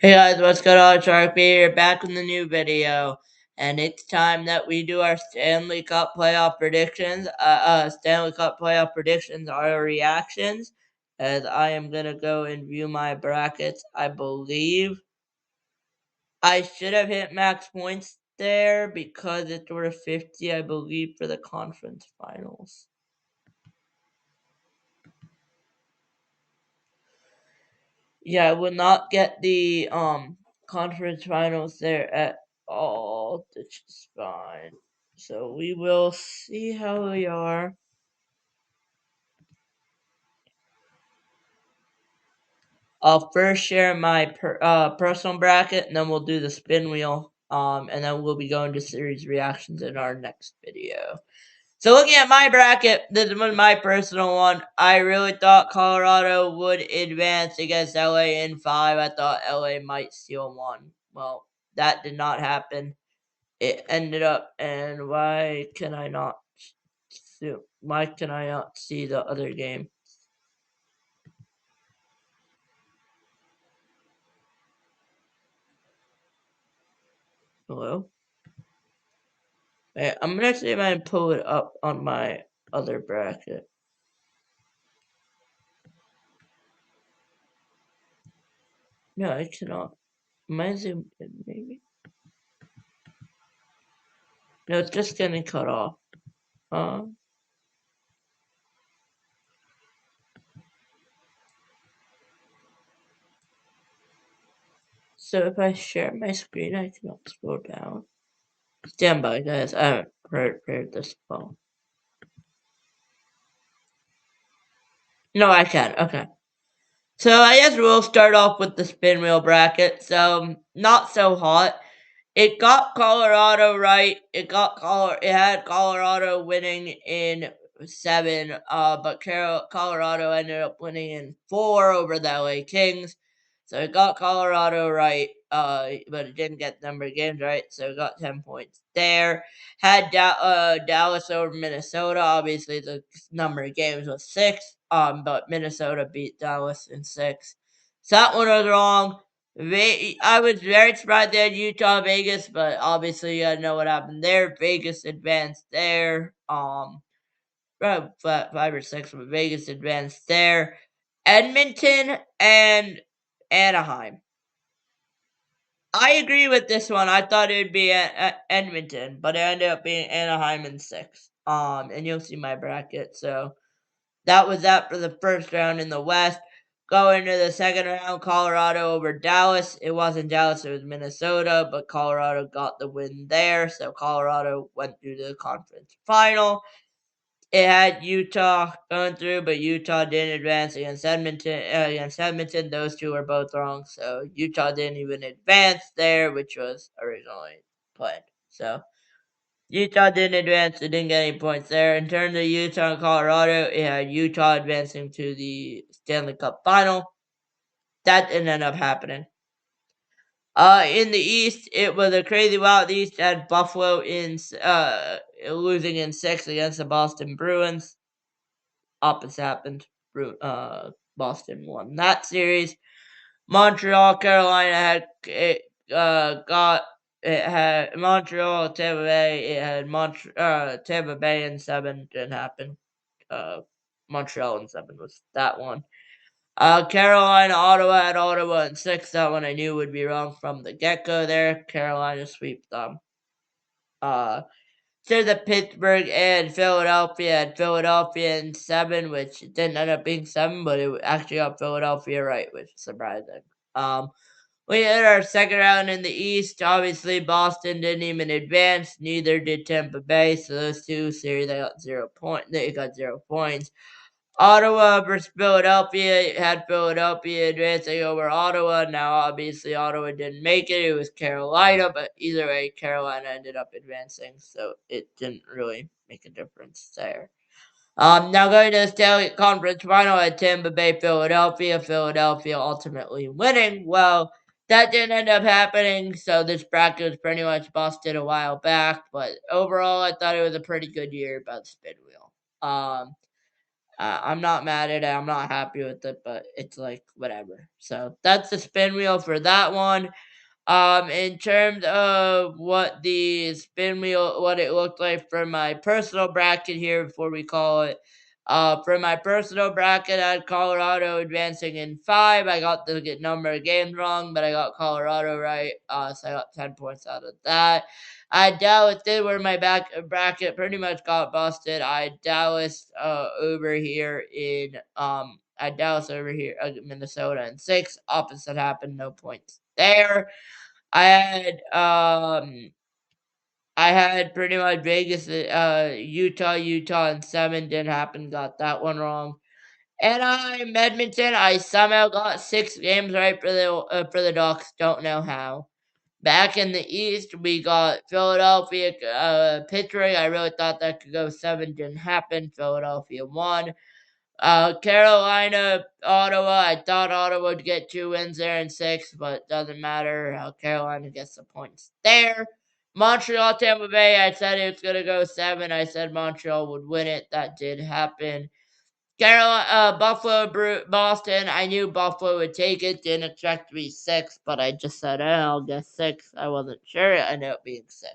Hey guys, what's going on? Shark B here, back with the new video, and it's time that we do our Stanley Cup playoff predictions. Stanley Cup playoff predictions are our reactions, as I am gonna go and view my brackets. I believe I should have hit max points there because it's worth 50, I believe, for the conference finals. Yeah, I will not get the conference finals there at all, which is fine. So we will see how we are. I'll first share my personal bracket, and then we'll do the spin wheel. And then we'll be going to series reactions in our next video. So looking at my bracket, this was my personal one. I really thought Colorado would advance against LA in 5. I thought LA might steal 1. Well, that did not happen. It ended up, and why can I not see the other game? Hello? Hey, I'm gonna see if I can pull it up on my other bracket. No, I cannot. Am I zoomed in, maybe? No, it's just getting cut off. Uh, so if I share my screen, I cannot scroll down. Stand by, guys. I haven't prepared this phone. No, I can. Okay. So I guess we'll start off with the spin wheel bracket. So not so hot. It got Colorado right. It had Colorado winning in 7. But Colorado ended up winning in 4 over the LA Kings. So it got Colorado right. But it didn't get the number of games right. So it got 10 points there. Had Dallas over Minnesota. Obviously, the number of games was 6. But Minnesota beat Dallas in 6. So that one was wrong. I was very surprised they had Utah, Vegas, but obviously you gotta know what happened there. Vegas advanced there. About 5 or 6, but Vegas advanced there. Edmonton and Anaheim. I agree with this one. I thought it would be Edmonton, but it ended up being Anaheim in 6. And you'll see my bracket. So that was that for the first round in the West. Going to the second round, Colorado over Dallas. It wasn't Dallas, it was Minnesota, but Colorado got the win there. So Colorado went through to the conference final. It had Utah going through, but Utah didn't advance against Edmonton. Those two were both wrong. So Utah didn't even advance there, which was originally planned. So Utah didn't advance. They didn't get any points there. In terms of Utah and Colorado, it had Utah advancing to the Stanley Cup final. That didn't end up happening. In the East, it was a crazy wild East. It had Buffalo losing in 6 against the Boston Bruins. Opposite happened. Boston won that series. Montreal, Carolina had Montreal, Tampa Bay. It had Tampa Bay in 7. Didn't happen. Montreal in 7 was that one. Carolina, Ottawa had Ottawa in 6. That one I knew would be wrong from the get go. There, Carolina sweep them. So the Pittsburgh and Philadelphia had Philadelphia in 7, which didn't end up being 7, but it actually got Philadelphia right, which is surprising. We had our second round in the East. Obviously, Boston didn't even advance. Neither did Tampa Bay. So those two series, they got 0 points. They got 0 points. Ottawa versus Philadelphia had Philadelphia advancing over Ottawa. Now, obviously, Ottawa didn't make it. It was Carolina, but either way, Carolina ended up advancing, so it didn't really make a difference there. Now going to the Stanley Conference Final at Tampa Bay, Philadelphia. Philadelphia ultimately winning. Well, that didn't end up happening, so this bracket was pretty much busted a while back. But overall, I thought it was a pretty good year about the spin wheel. I'm not mad at it. I'm not happy with it, but it's like whatever. So that's the spin wheel for that one. In terms of what the spin wheel, what it looked like for my personal bracket here before we call it. For my personal bracket, I had Colorado advancing in 5. I got the number of games wrong, but I got Colorado right. So I got 10 points out of that. I had Dallas did where my bracket pretty much got busted. I had Dallas over here in I had Dallas over here Minnesota in 6. Opposite happened, no points there. I had pretty much Vegas, Utah in 7. Didn't happen. Got that one wrong. Anaheim, Edmonton. I somehow got 6 games right for the Ducks. Don't know how. Back in the East, we got Philadelphia, Pittsburgh. I really thought that could go 7. Didn't happen. Philadelphia won. Carolina, Ottawa. I thought Ottawa would get 2 wins there in 6, but doesn't matter. Carolina gets the points there. Montreal, Tampa Bay. I said it was gonna go 7. I said Montreal would win it. That did happen. Carolina, Buffalo, Boston. I knew Buffalo would take it. Didn't expect to be 6, but I just said, I'll guess 6. I wasn't sure. I ended up being 6.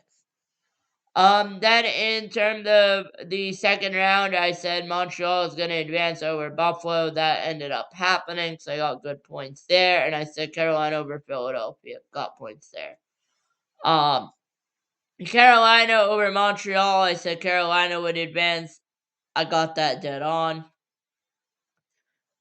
Then in terms of the second round, I said Montreal is going to advance over Buffalo. That ended up happening, so I got good points there. And I said Carolina over Philadelphia. Got points there. Carolina over Montreal. I said Carolina would advance. I got that dead on.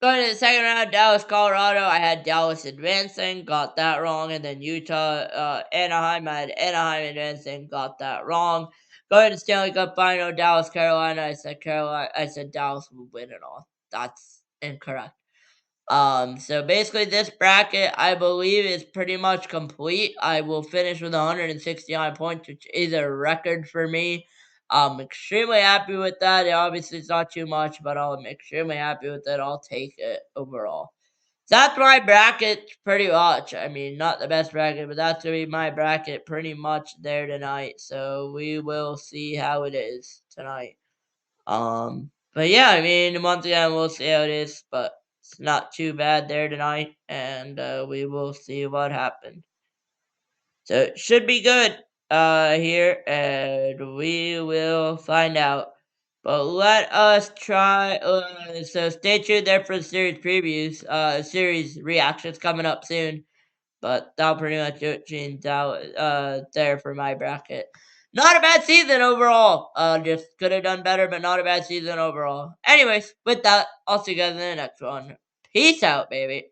Going to the second round, Dallas, Colorado. I had Dallas advancing, got that wrong. And then Utah, Anaheim. I had Anaheim advancing, got that wrong. Going to Stanley Cup final, Dallas, Carolina. I said Carolina. I said Dallas would win it all. That's incorrect. So basically this bracket, I believe, is pretty much complete. I will finish with 169 points, which is a record for me. I'm extremely happy with that. It obviously it's not too much, but I'm extremely happy with it. I'll take it overall. That's my bracket pretty much. I mean, not the best bracket, but that's going to be my bracket pretty much there tonight. So we will see how it is tonight. But yeah, I mean, once again, we'll see how it is, but it's not too bad there tonight, and we will see what happens. So it should be good here, and we will find out. But let us try. So stay tuned there for the series previews, series reactions coming up soon. But that'll pretty much do it, Gene. There for my bracket. Not a bad season overall. Just could have done better, but not a bad season overall. Anyways, with that, I'll see you guys in the next one. Peace out, baby.